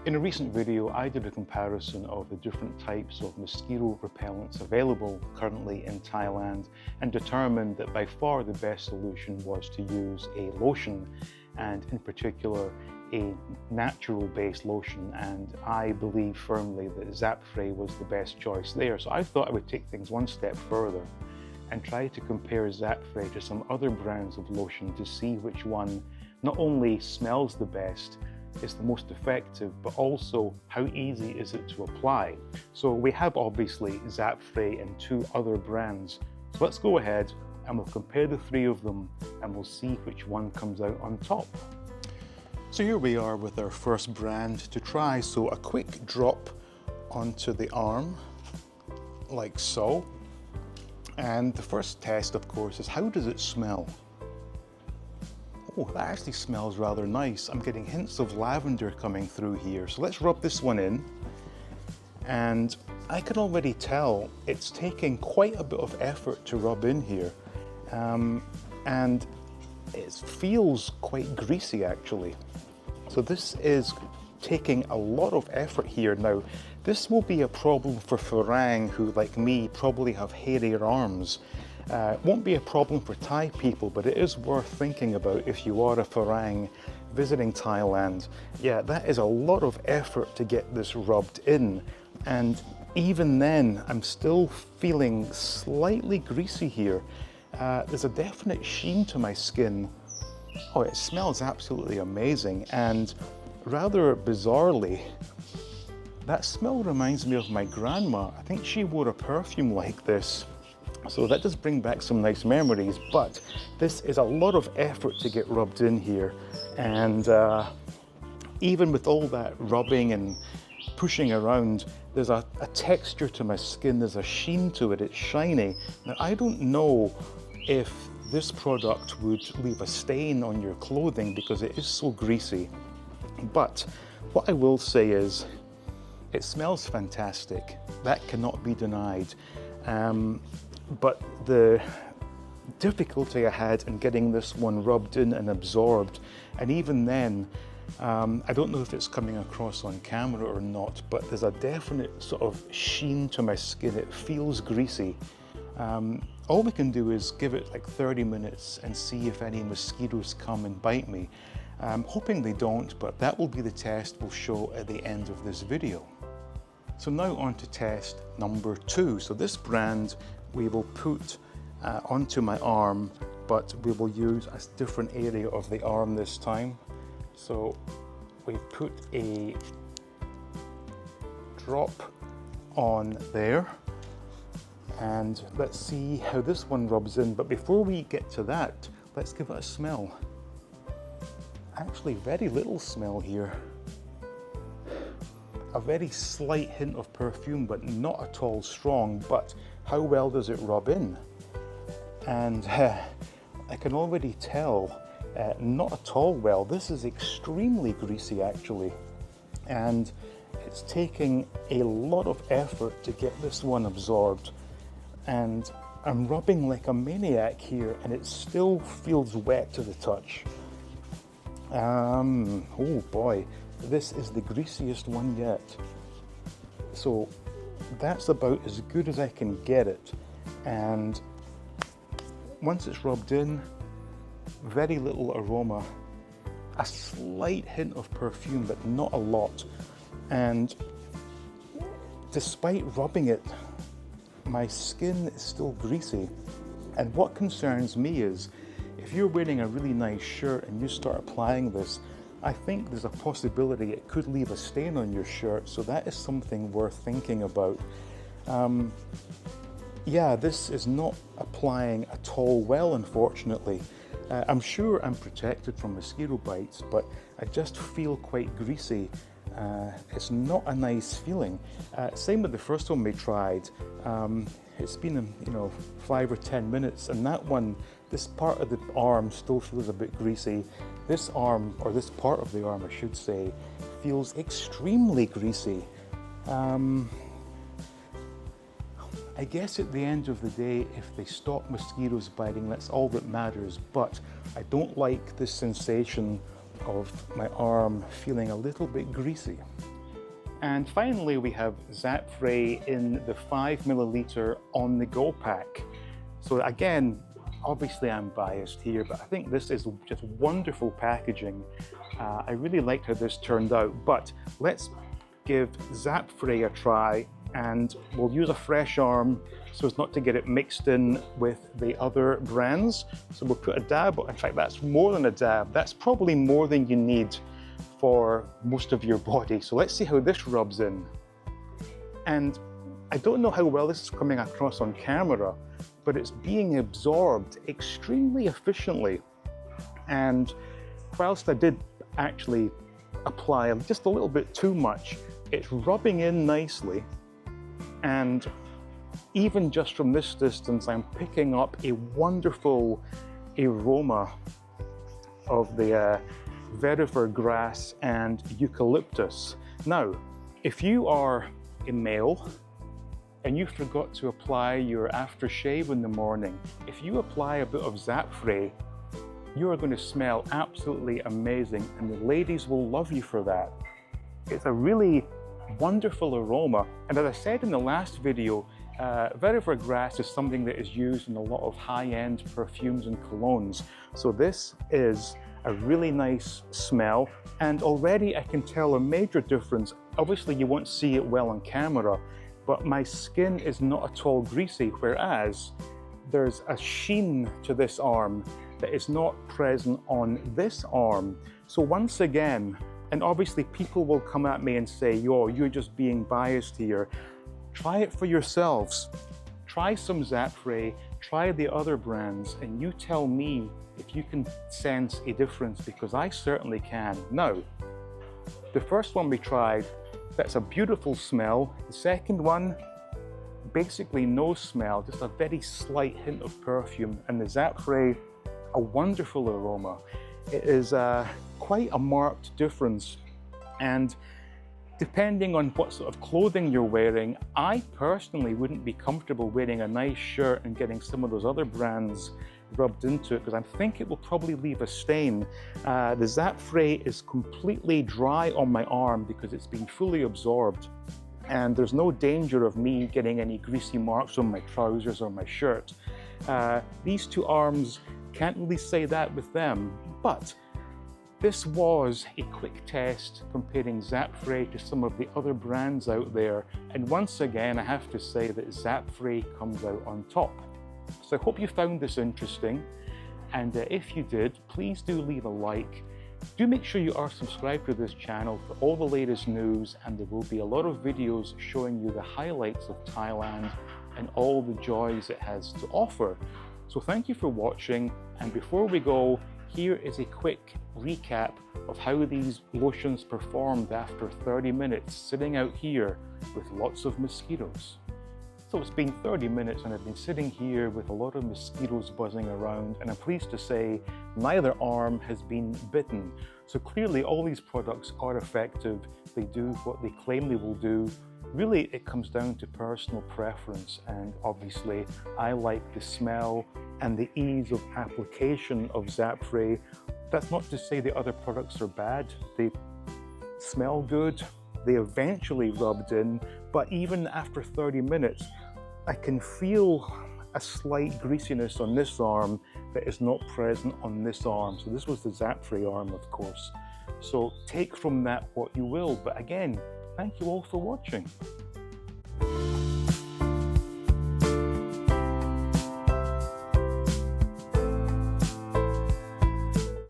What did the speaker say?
In a recent video, I did a comparison of the different types of mosquito repellents available currently in Thailand and determined that by far the best solution was to use a lotion, and in particular a natural-based lotion, and I believe firmly that Zapfré was the best choice there. So I thought I would take things one step further and try to compare Zapfré to some other brands of lotion to see which one not only smells the best, is the most effective, but also how easy is it to apply. So we have obviously Zapfré and two other brands. So let's go ahead and we'll compare the three of them and we'll see which one comes out on top. So here we are with our first brand to try. So a quick drop onto the arm, like so. And the first test, of course, is how does it smell? Oh, that actually smells rather nice. I'm getting hints of lavender coming through here. So let's rub this one in. And I can already tell it's taking quite a bit of effort to rub in here. And it feels quite greasy actually. So this is taking a lot of effort here. Now, this will be a problem for Farang who, like me, probably have hairier arms. It won't be a problem for Thai people, but it is worth thinking about if you are a Farang visiting Thailand. Yeah, that is a lot of effort to get this rubbed in. And even then, I'm still feeling slightly greasy here. There's a definite sheen to my skin. Oh, it smells absolutely amazing. And rather bizarrely, that smell reminds me of my grandma. I think she wore a perfume like this. So that does bring back some nice memories, but this is a lot of effort to get rubbed in here. And even with all that rubbing and pushing around, there's a texture to my skin, there's a sheen to it, it's shiny. Now, I don't know if this product would leave a stain on your clothing because it is so greasy. But what I will say is, it smells fantastic. That cannot be denied. But the difficulty I had in getting this one rubbed in and absorbed, and even then, I don't know if it's coming across on camera or not, but there's a definite sort of sheen to my skin. It feels greasy. All we can do is give it like 30 minutes and see if any mosquitoes come and bite me. I'm hoping they don't, but that will be the test we'll show at the end of this video. So now on to test number 2. So this brand we will put onto my arm, but we will use a different area of the arm this time. So we put a drop on there, and let's see how this one rubs in. But before we get to that, let's give it a smell. Actually, very little smell here. A very slight hint of perfume, but not at all strong. But how well does it rub in? And I can already tell, not at all well. This is extremely greasy actually. And it's taking a lot of effort to get this one absorbed. And I'm rubbing like a maniac here, and it still feels wet to the touch. Oh boy, this is the greasiest one yet. So that's about as good as I can get it. And once it's rubbed in, very little aroma, a slight hint of perfume, but not a lot. And despite rubbing it, my skin is still greasy. And what concerns me is, if you're wearing a really nice shirt and you start applying this, I think there's a possibility it could leave a stain on your shirt, so that is something worth thinking about. Yeah, this is not applying at all well, unfortunately. I'm sure I'm protected from mosquito bites, but I just feel quite greasy. It's not a nice feeling. Same with the first one we tried. It's been 5 or 10 minutes, and that one, this part of the arm still feels a bit greasy. This arm, or this part of the arm I should say, feels extremely greasy. I guess at the end of the day, if they stop mosquitoes biting, that's all that matters, but I don't like this sensation of my arm feeling a little bit greasy. And finally, we have Zapfré in the 5 milliliter on-the-go pack. So again, obviously I'm biased here, but I think this is just wonderful packaging. I really liked how this turned out, but let's give Zapfré a try, and we'll use a fresh arm so as not to get it mixed in with the other brands. So we'll put a dab, in fact that's more than a dab, that's probably more than you need for most of your body. So let's see how this rubs in. And I don't know how well this is coming across on camera, but it's being absorbed extremely efficiently. And whilst I did actually apply just a little bit too much, it's rubbing in nicely. And even just from this distance, I'm picking up a wonderful aroma of the vetiver grass and eucalyptus. Now, if you are a male and you forgot to apply your aftershave in the morning, if you apply a bit of Zapfré, you are going to smell absolutely amazing, and the ladies will love you for that. It's a really wonderful aroma, and as I said in the last video, vetiver grass is something that is used in a lot of high-end perfumes and colognes. So this is a really nice smell, and already I can tell a major difference. Obviously you won't see it well on camera, but my skin is not at all greasy, whereas there's a sheen to this arm that is not present on this arm. So once again, and obviously people will come at me and say, yo, you're just being biased here. Try it for yourselves. Try some Zapfré, try the other brands, and you tell me if you can sense a difference, because I certainly can. Now, the first one we tried, that's a beautiful smell. The second one, basically no smell, just a very slight hint of perfume. And the Zapfré, a wonderful aroma. It is quite a marked difference. And depending on what sort of clothing you're wearing, I personally wouldn't be comfortable wearing a nice shirt and getting some of those other brands rubbed into it, because I think it will probably leave a stain. The Zapfré is completely dry on my arm because it's been fully absorbed, and there's no danger of me getting any greasy marks on my trousers or my shirt. These two arms, can't really say that with them, but this was a quick test comparing Zapfré to some of the other brands out there, and once again I have to say that Zapfré comes out on top. So I hope you found this interesting, and if you did, please do leave a like. Do make sure you are subscribed to this channel for all the latest news, and there will be a lot of videos showing you the highlights of Thailand and all the joys it has to offer. So thank you for watching, and before we go, here is a quick recap of how these lotions performed after 30 minutes sitting out here with lots of mosquitoes. So it's been 30 minutes and I've been sitting here with a lot of mosquitoes buzzing around, and I'm pleased to say neither arm has been bitten. So clearly all these products are effective. They do what they claim they will do. Really, it comes down to personal preference, and obviously I like the smell and the ease of application of Zapfré. That's not to say the other products are bad. They smell good, they eventually rubbed in, but even after 30 minutes, I can feel a slight greasiness on this arm that is not present on this arm. So this was the Zapfré arm, of course. So take from that what you will, but again, thank you all for watching.